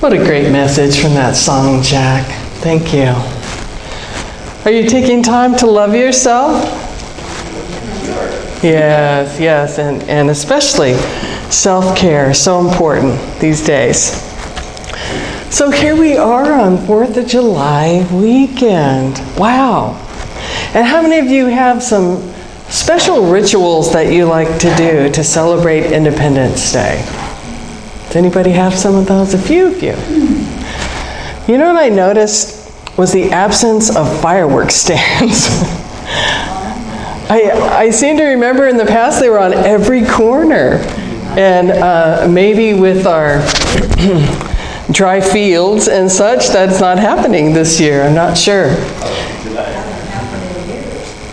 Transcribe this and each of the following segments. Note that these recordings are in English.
What a great message from that song, Jack. Thank you. Are you taking time to love yourself? Yes, and especially self-care, so important these days. So here we are on 4th of July weekend. Wow. And how many of you have some special rituals that you like to do to celebrate Independence Day? Does anybody have some of those? A few of you. You know what I noticed was the absence of fireworks stands. I seem to remember in the past they were on every corner. And maybe with our dry fields and such, that's not happening this year. I'm not sure.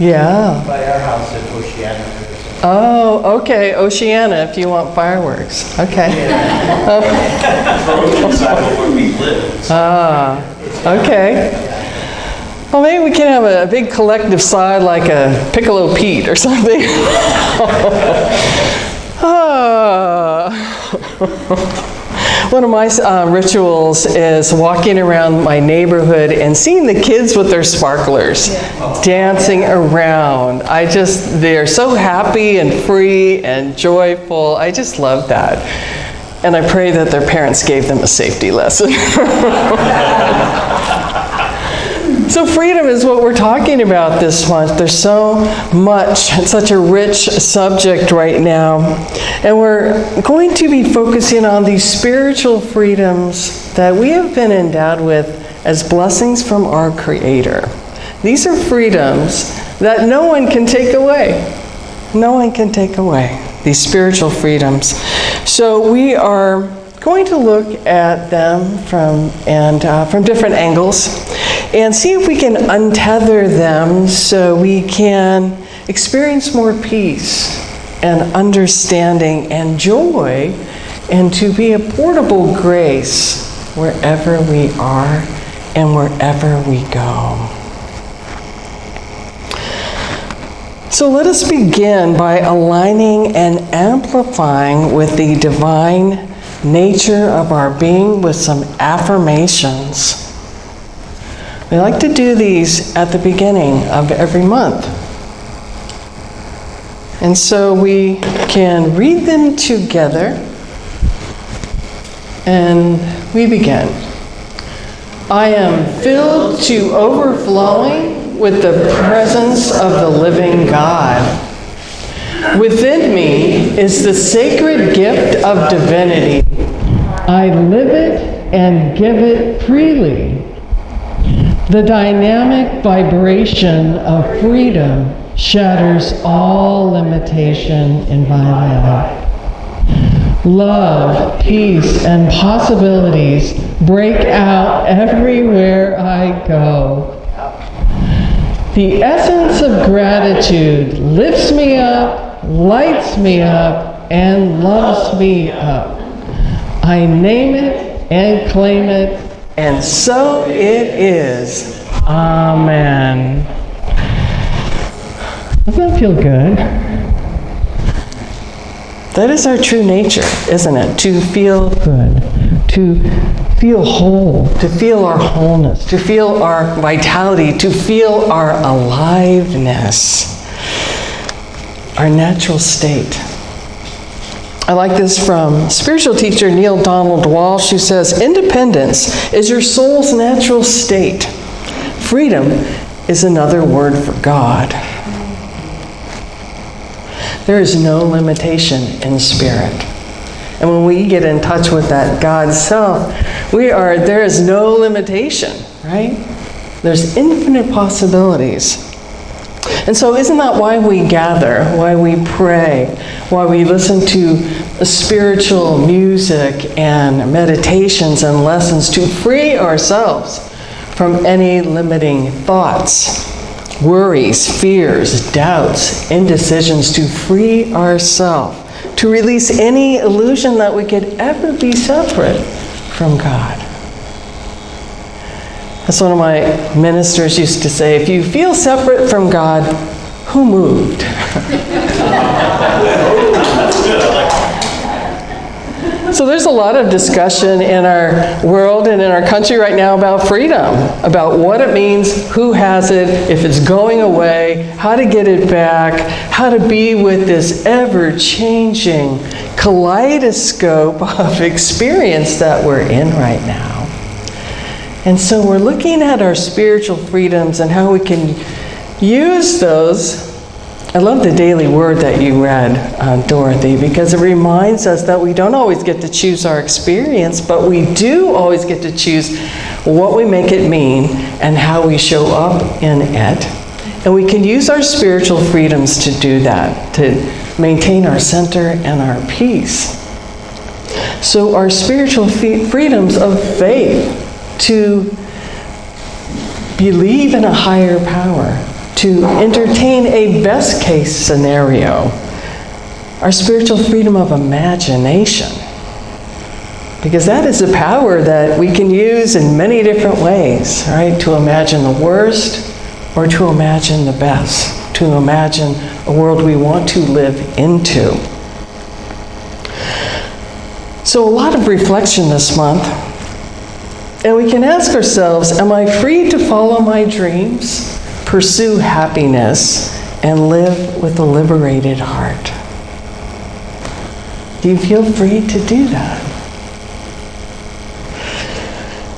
Yeah. By our house at Oceana. Oh, okay. Oceana, if you want fireworks. Okay. Okay. Well, maybe we can have a big collective sigh like a Piccolo Pete or something. One of my rituals is walking around my neighborhood and seeing the kids with their sparklers dancing around. They're so happy and free and joyful. I just love that. And I pray that their parents gave them a safety lesson. So freedom is what we're talking about this month. There's so much, it's such a rich subject right now. And we're going to be focusing on these spiritual freedoms that we have been endowed with as blessings from our Creator. These are freedoms that no one can take away. No one can take away these spiritual freedoms. So we are going to look at them from different angles and see if we can untether them so we can experience more peace and understanding and joy, and to be a portable grace wherever we are and wherever we go. So let us begin by aligning and amplifying with the divine nature of our being with some affirmations. We like to do these at the beginning of every month. And so we can read them together. And we begin. I am filled to overflowing with the presence of the living God. Within me is the sacred gift of divinity. I live it and give it freely. The dynamic vibration of freedom shatters all limitation in my life. Love, peace, and possibilities break out everywhere I go. The essence of gratitude lifts me up, lights me up, and loves me up. I name it and claim it, and so it is. Amen. Doesn't that feel good? That is our true nature, isn't it? To feel good, to feel whole, to feel our wholeness, to feel our vitality, to feel our aliveness, our natural state. I like this from spiritual teacher Neil Donald Walsh, who says, independence is your soul's natural state. Freedom is another word for God. There is no limitation in spirit. And when we get in touch with that God self, there is no limitation, right? There's infinite possibilities. And so isn't that why we gather, why we pray, why we listen to spiritual music and meditations and lessons, to free ourselves from any limiting thoughts, worries, fears, doubts, indecisions, to free ourselves, to release any illusion that we could ever be separate from God. That's one of my ministers used to say, if you feel separate from God, who moved? So So there's a lot of discussion in our world and in our country right now about freedom, about what it means, who has it, if it's going away, how to get it back, how to be with this ever-changing kaleidoscope of experience that we're in right now. And so we're looking at our spiritual freedoms and how we can use those. I love the daily word that you read, Dorothy, because it reminds us that we don't always get to choose our experience, but we do always get to choose what we make it mean and how we show up in it. And we can use our spiritual freedoms to do that, to maintain our center and our peace. So our spiritual freedoms of faith, to believe in a higher power, to entertain a best case scenario, our spiritual freedom of imagination, because that is a power that we can use in many different ways, right? To imagine the worst or to imagine the best, to imagine a world we want to live into. So a lot of reflection this month, and we can ask ourselves, am I free to follow my dreams, pursue happiness, and live with a liberated heart? Do you feel free to do that?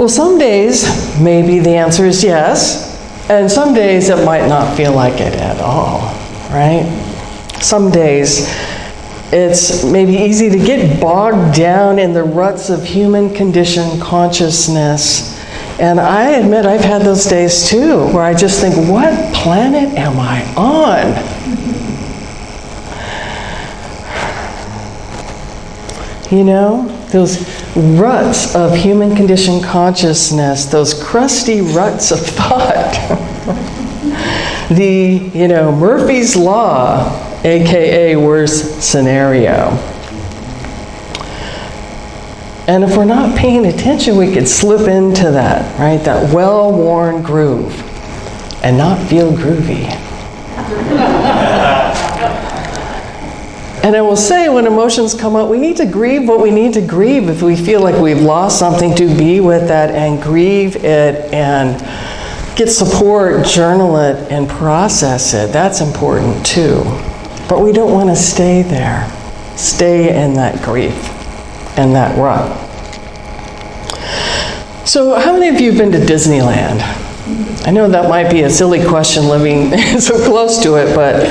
Well, some days, maybe the answer is yes, and some days it might not feel like it at all, right? Some days it's maybe easy to get bogged down in the ruts of human condition consciousness. And I admit I've had those days too, where I just think, what planet am I on? You know, those ruts of human condition consciousness, those crusty ruts of thought. The, Murphy's Law, aka worst scenario. And if we're not paying attention, we could slip into that, right? That well-worn groove and not feel groovy. And I will say, when emotions come up, we need to grieve what we need to grieve. If we feel like we've lost something, to be with that and grieve it and get support, journal it, and process it. That's important too. But we don't want to stay there. Stay in that grief and that rut. So how many of you have been to Disneyland? I know that might be a silly question living so close to it, but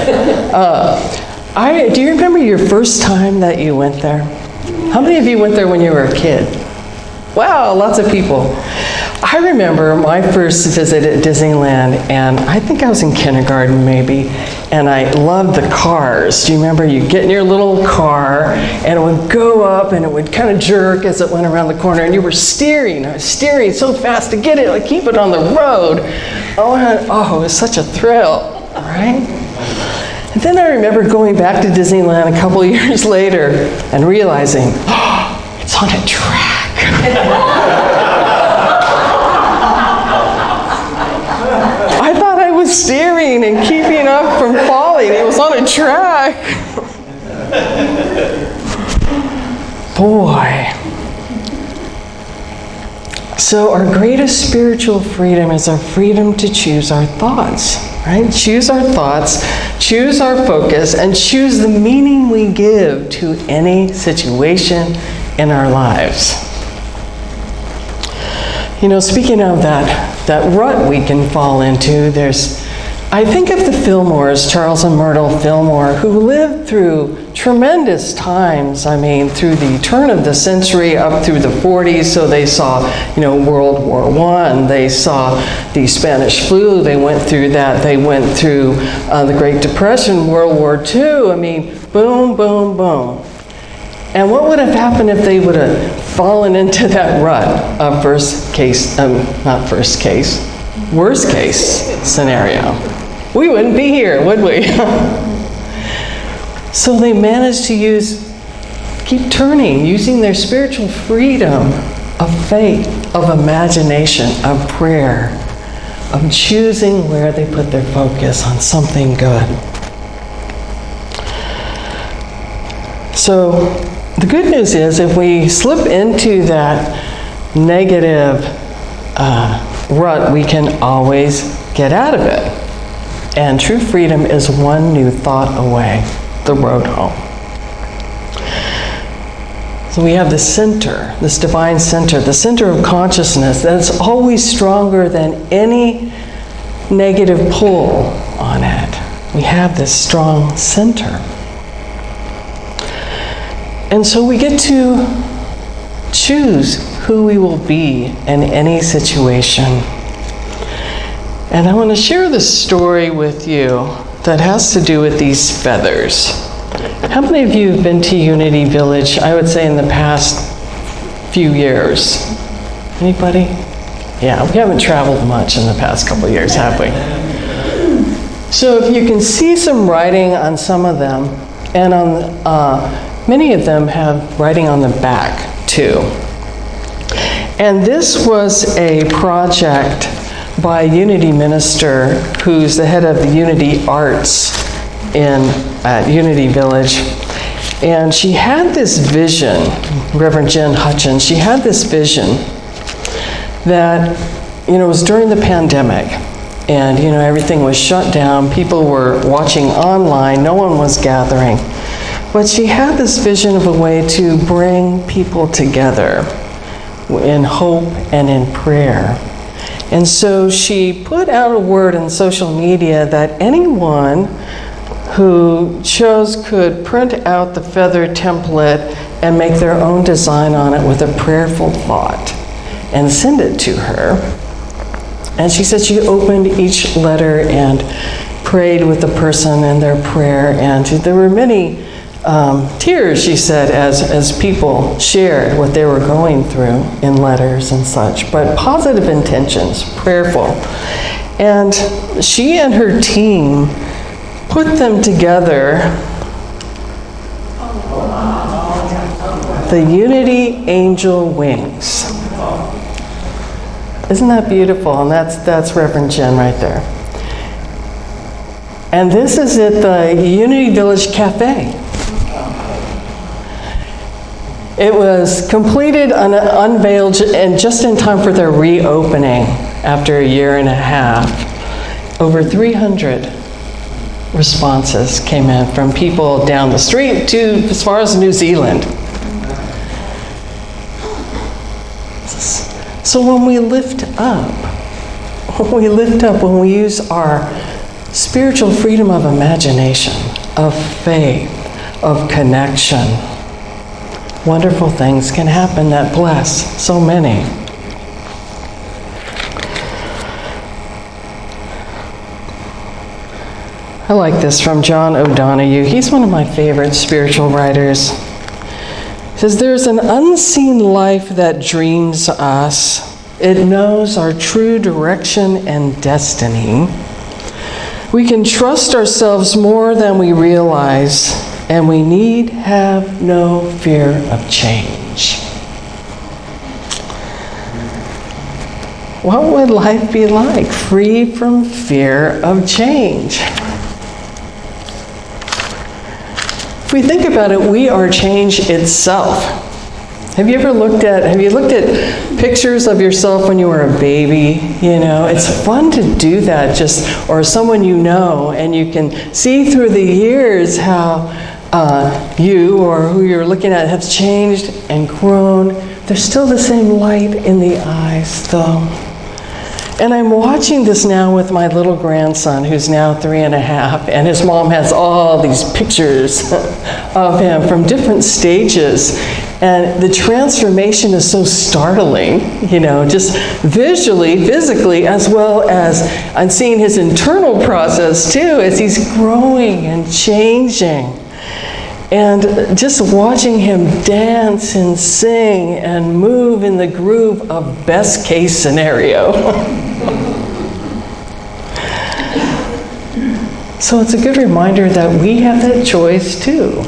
do you remember your first time that you went there? How many of you went there when you were a kid? Wow, lots of people. I remember my first visit at Disneyland, and I think I was in kindergarten maybe, and I loved the cars. Do you remember? You get in your little car, and it would go up, and it would kind of jerk as it went around the corner, and you were steering. I was steering so fast to get it, like keep it on the road. Oh, it was such a thrill, right? And then I remember going back to Disneyland a couple of years later and realizing, oh, it's on a track. Steering and keeping up from falling. It was on a track. Boy. So our greatest spiritual freedom is our freedom to choose our thoughts, right? Choose our thoughts, choose our focus, and choose the meaning we give to any situation in our lives. Speaking of that rut we can fall into, I think of the Fillmores, Charles and Myrtle Fillmore, who lived through tremendous times. I mean, through the turn of the century up through the 40s. So they saw, World War I. They saw the Spanish flu. They went through that. They went through the Great Depression, World War II. I mean, boom, boom, boom. And what would have happened if they would have fallen into that rut of worst case scenario? We wouldn't be here, would we? So they managed to keep turning, using their spiritual freedom of faith, of imagination, of prayer, of choosing where they put their focus on something good. So The good news is if we slip into that negative rut, we can always get out of it. And true freedom is one new thought away, the road home. So we have the center, this divine center, the center of consciousness that is always stronger than any negative pull on it. We have this strong center. And so we get to choose who we will be in any situation. And I want to share this story with you that has to do with these feathers. How many of you have been to Unity Village, I would say in the past few years? Anybody? Yeah, we haven't traveled much in the past couple of years, have we? So if you can see some writing on some of them, and on many of them have writing on the back too. And this was a project by a Unity minister who's the head of the Unity Arts at Unity Village. And she had this vision, Reverend Jen Hutchins, she had this vision that, it was during the pandemic. And, everything was shut down. People were watching online. No one was gathering. But she had this vision of a way to bring people together in hope and in prayer. And so she put out a word in social media that anyone who chose could print out the feather template and make their own design on it with a prayerful thought and send it to her. And she said she opened each letter and prayed with the person in their prayer. And there were many tears, she said, as people shared what they were going through in letters and such, but positive intentions, prayerful. And she and her team put them together, the Unity Angel Wings. Isn't that beautiful? And that's Reverend Jen right there. And this is at the Unity Village Cafe. It was completed and unveiled and just in time for their reopening after a year and a half. Over 300 responses came in from people down the street to as far as New Zealand. So when we lift up, when we use our spiritual freedom of imagination, of faith, of connection, wonderful things can happen that bless so many. I like this from John O'Donohue. He's one of my favorite spiritual writers. He says, "There's an unseen life that dreams us. It knows our true direction and destiny. We can trust ourselves more than we realize, and we need have no fear of change." What would life be like? Free from fear of change. If we think about it, we are change itself. Have you looked at pictures of yourself when you were a baby? It's fun to do that, or someone you know, and you can see through the years how you or who you're looking at have changed and grown. There's still the same light in the eyes, though. And I'm watching this now with my little grandson, who's now 3.5, and his mom has all these pictures of him from different stages. And the transformation is so startling, just visually, physically, as well as I'm seeing his internal process too, as he's growing and changing. And just watching him dance and sing and move in the groove of best case scenario. So it's a good reminder that we have that choice too.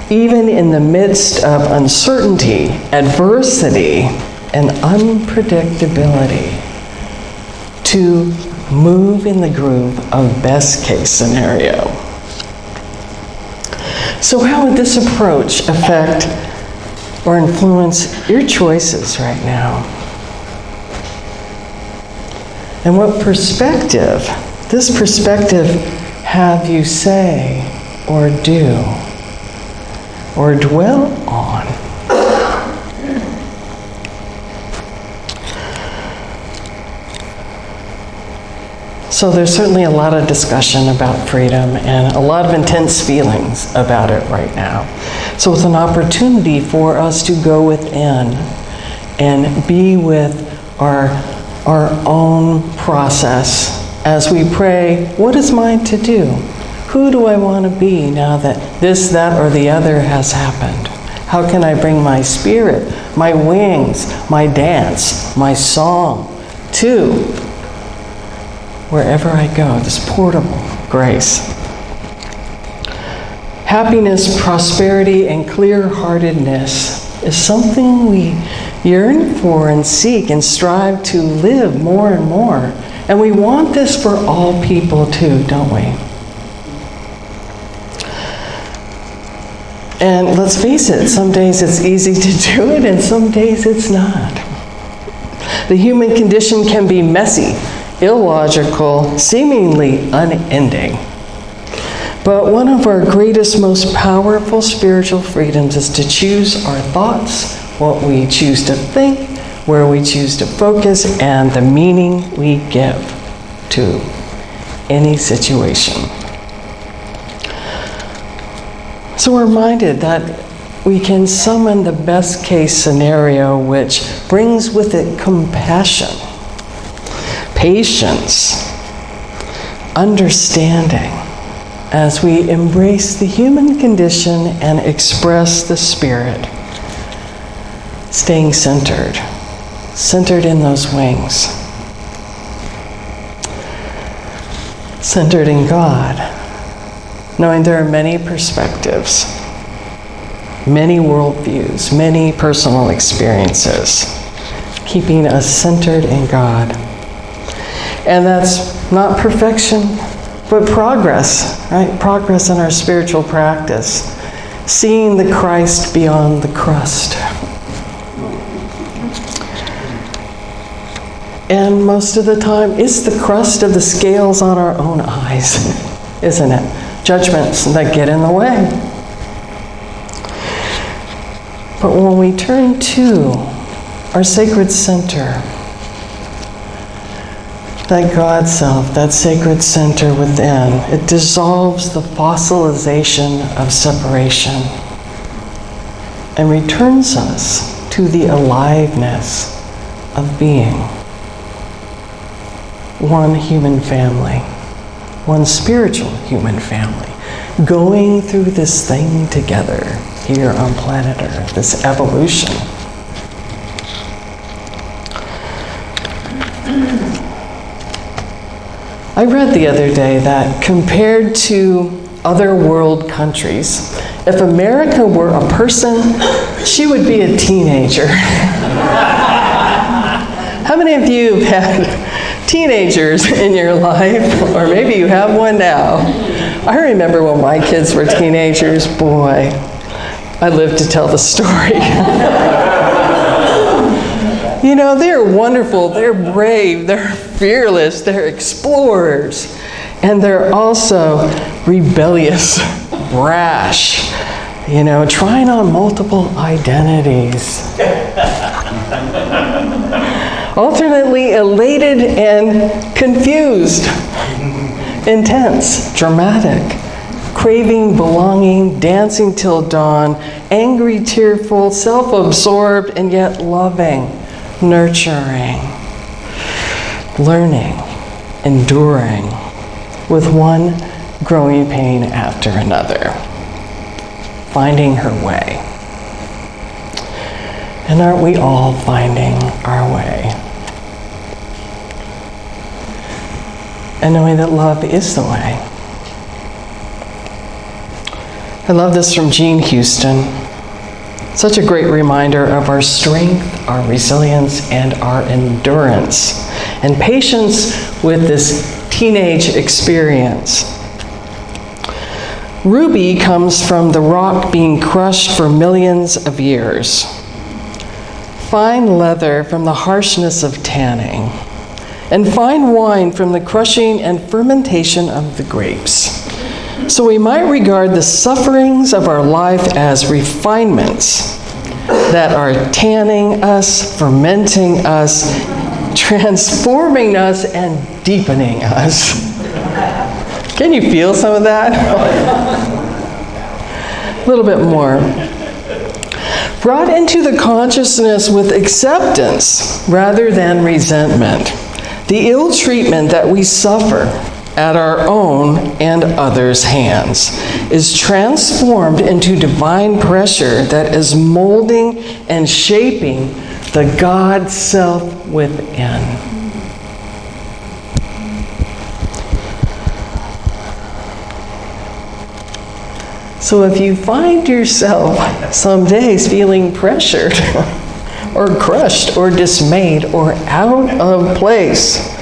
Even in the midst of uncertainty, adversity, and unpredictability, to move in the groove of best case scenario. So how would this approach affect or influence your choices right now? And what perspective, this perspective, have you say or do or dwell on? So there's certainly a lot of discussion about freedom and a lot of intense feelings about it right now. So it's an opportunity for us to go within and be with our own process as we pray, what is mine to do? Who do I want to be now that this, that, or the other has happened? How can I bring my spirit, my wings, my dance, my song to wherever I go, this portable grace? Happiness, prosperity, and clear-heartedness is something we yearn for and seek and strive to live more and more. And we want this for all people too, don't we? And let's face it, some days it's easy to do it and some days it's not. The human condition can be messy, illogical, seemingly unending. But one of our greatest, most powerful spiritual freedoms is to choose our thoughts, what we choose to think, where we choose to focus, and the meaning we give to any situation. So we're reminded that we can summon the best case scenario, which brings with it compassion, patience, understanding, as we embrace the human condition and express the spirit, staying centered in those wings, centered in God, knowing there are many perspectives, many worldviews, many personal experiences, keeping us centered in God. And that's not perfection, but progress, right? Progress in our spiritual practice, seeing the Christ beyond the crust. And most of the time, it's the crust of the scales on our own eyes, isn't it? Judgments that get in the way. But when we turn to our sacred center, that God self, that sacred center within, it dissolves the fossilization of separation and returns us to the aliveness of being one human family, one spiritual human family, going through this thing together here on planet Earth, this evolution. I read the other day that compared to other world countries, if America were a person, she would be a teenager. How many of you have had teenagers in your life? Or maybe you have one now. I remember when my kids were teenagers, boy, I lived to tell the story. You know, they're wonderful, they're brave, they're fearless, they're explorers, and they're also rebellious, brash, you know, trying on multiple identities. Alternately elated and confused, intense, dramatic, craving belonging, dancing till dawn, angry, tearful, self-absorbed, and yet loving, nurturing, learning, enduring, with one growing pain after another, finding her way. And aren't we all finding our way? And knowing that love is the way. I love this from Jean Houston. Such a great reminder of our strength, our resilience, and our endurance, and patience with this teenage experience. Ruby comes from the rock being crushed for millions of years. fine leather from the harshness of tanning, and fine wine from the crushing and fermentation of the grapes. So we might regard the sufferings of our life as refinements that are tanning us, fermenting us, transforming us, and deepening us. Can you feel some of that? A little bit more. Brought into the consciousness with acceptance rather than resentment. The ill treatment that we suffer at our own and others' hands is transformed into divine pressure that is molding and shaping the God self within. So if you find yourself some days feeling pressured or crushed or dismayed or out of place,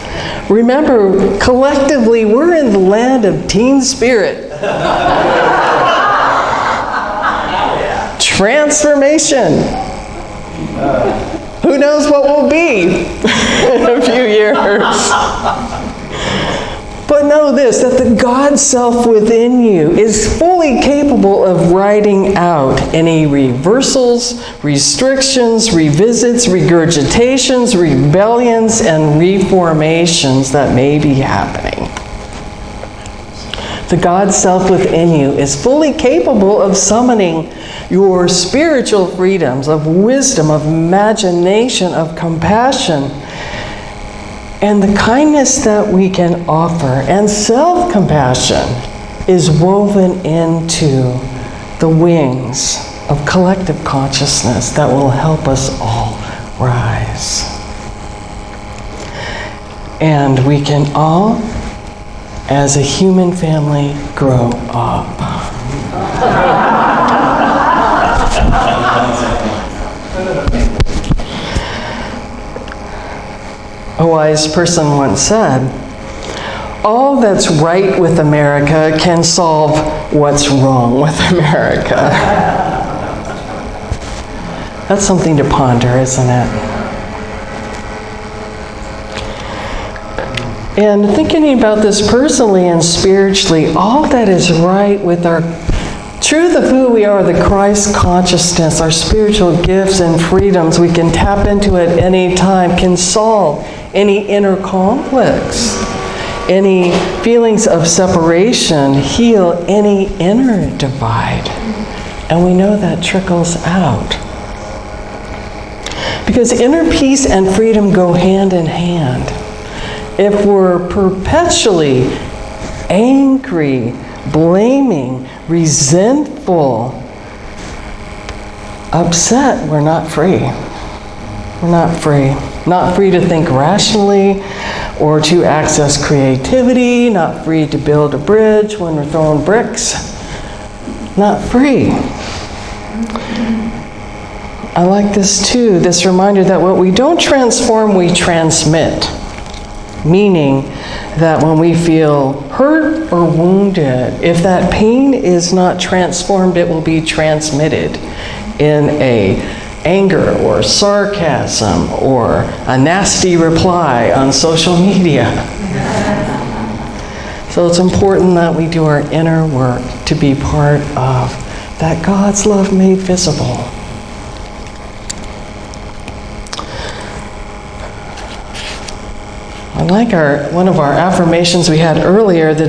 remember, collectively, we're in the land of teen spirit. Transformation. Who knows what we'll be in a few years? But know this, that the God self within you is fully capable of writing out any reversals, restrictions, revisits, regurgitations, rebellions, and reformations that may be happening. The God self within you is fully capable of summoning your spiritual freedoms of wisdom, of imagination, of compassion, and the kindness that we can offer, and self-compassion is woven into the wings of collective consciousness that will help us all rise. And we can all, as a human family, grow up. A wise person once said, "All that's right with America can solve what's wrong with America." That's something to ponder, isn't it? And thinking about this personally and spiritually, all that is right with our truth of who we are, the Christ consciousness, our spiritual gifts and freedoms, we can tap into at any time, can solve any inner conflicts, any feelings of separation, heal any inner divide. And we know that trickles out. Because inner peace and freedom go hand in hand. If we're perpetually angry, blaming, resentful, upset, we're not free. We're not free. Not free to think rationally or to access creativity, not free to build a bridge when we're throwing bricks. Not free. I like this too, this reminder that what we don't transform, we transmit. Meaning that when we feel hurt or wounded, if that pain is not transformed, it will be transmitted in a anger or sarcasm or a nasty reply on social media. So it's important that we do our inner work to be part of that God's love made visible. I like one of our affirmations we had earlier, the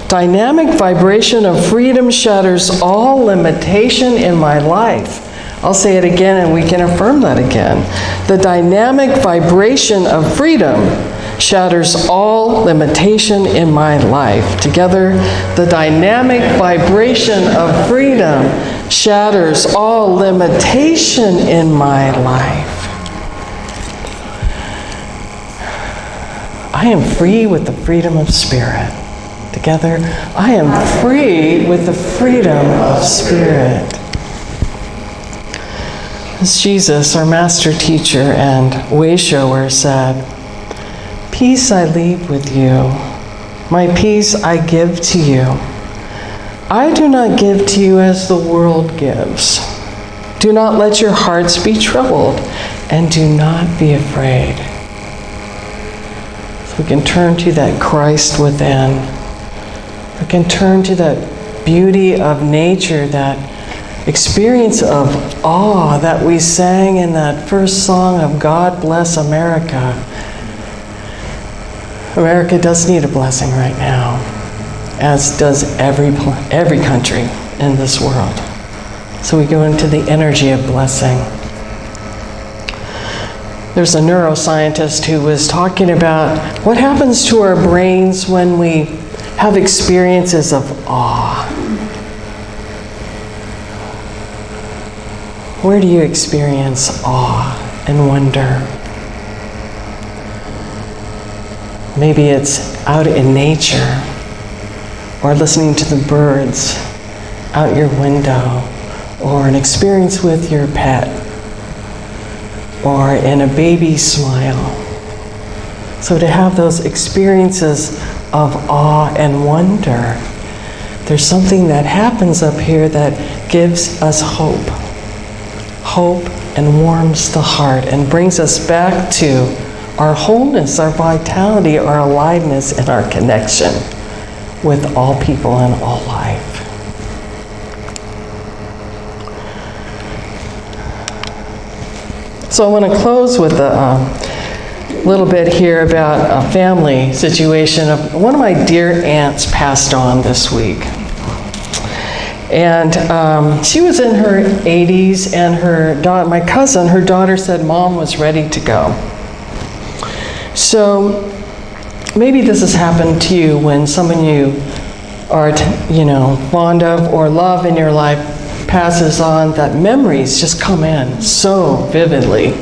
dynamic vibration of freedom shatters all limitation in my life. I'll say it again and we can affirm that again. The dynamic vibration of freedom shatters all limitation in my life. Together, the dynamic vibration of freedom shatters all limitation in my life. I am free with the freedom of spirit. Together, I am free with the freedom of spirit. As Jesus, our master teacher and way shower, said, "Peace I leave with you, my peace I give to you. I do not give to you as the world gives. Do not let your hearts be troubled, and do not be afraid. So we can turn to that Christ within. We can turn to that beauty of nature, that experience of awe that we sang in that first song of God Bless America. America does need a blessing right now, as does every country in this world. So we go into the energy of blessing. There's a neuroscientist who was talking about what happens to our brains when we have experiences of awe. Where do you experience awe and wonder? Maybe it's out in nature, or listening to the birds out your window, or an experience with your pet, or in a baby's smile. So to have those experiences of awe and wonder, there's something that happens up here that gives us hope. Hope and warms the heart and brings us back to our wholeness, our vitality, our aliveness, and our connection with all people and all life. So I want to close with a little bit here about a family situation. One of my dear aunts passed on this week. And she was in her 80s, and my cousin, her daughter, said Mom was ready to go. So maybe this has happened to you when someone you are, fond of or love in your life passes on, that memories just come in so vividly.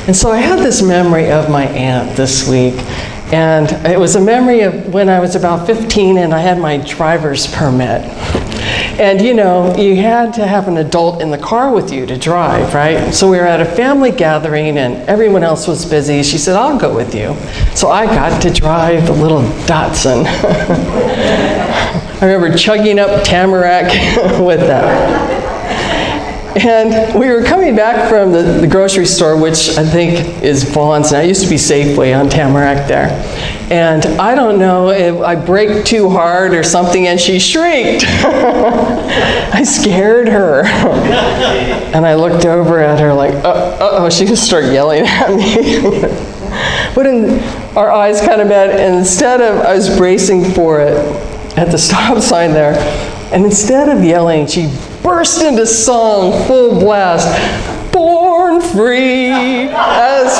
And so I had this memory of my aunt this week, and it was a memory of when I was about 15 and I had my driver's permit. And you had to have an adult in the car with you to drive, right? So we were at a family gathering and everyone else was busy. She said, I'll go with you. So I got to drive the little Datsun. I remember chugging up Tamarack with that. And we were coming back from the grocery store, which I think is Vaughn's now. It used to be Safeway on Tamarack there. And I don't know if I braked too hard or something, and she shrieked. I scared her. And I looked over at her like, uh-oh, she just started yelling at me. But our eyes kind of met, and instead of, I was bracing for it at the stop sign there, and instead of yelling, she burst into song, full blast. Born free as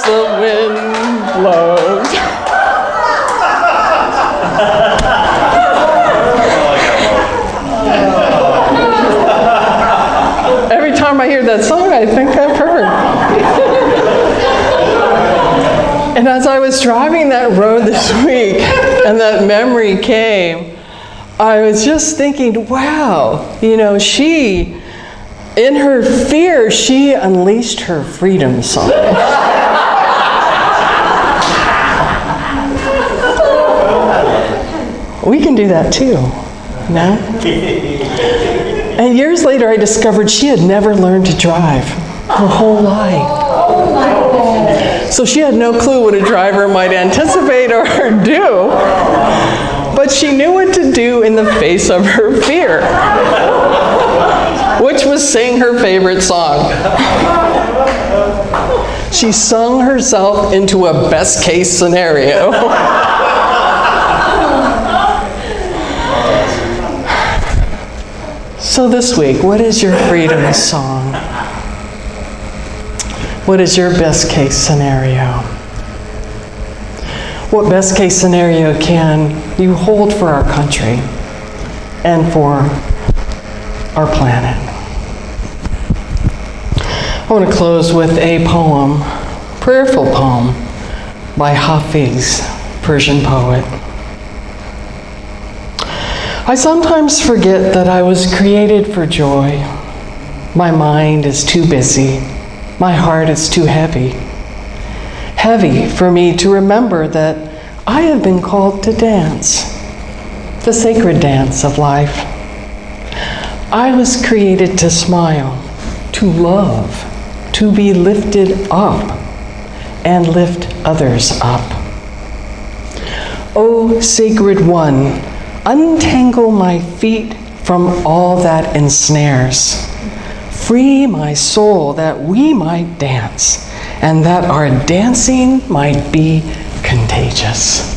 the wind blows. Every time I hear that song, I think I've heard. And as I was driving that road this week, and that memory came, I was just thinking, wow, she, in her fear, she unleashed her freedom song. We can do that too, no? And years later, I discovered she had never learned to drive her whole life. So she had no clue what a driver might anticipate or do. But she knew what to do in the face of her fear, which was sing her favorite song. She sung herself into a best case scenario. So this week, what is your freedom song? What is your best case scenario? What best case scenario can you hold for our country and for our planet? I want to close with a poem, prayerful poem by Hafiz, Persian poet. I sometimes forget that I was created for joy. My mind is too busy. My heart is too heavy. Heavy for me to remember that I have been called to dance, the sacred dance of life. I was created to smile, to love, to be lifted up, and lift others up. O Sacred One, untangle my feet from all that ensnares. Free my soul that we might dance, and that our dancing might be contagious.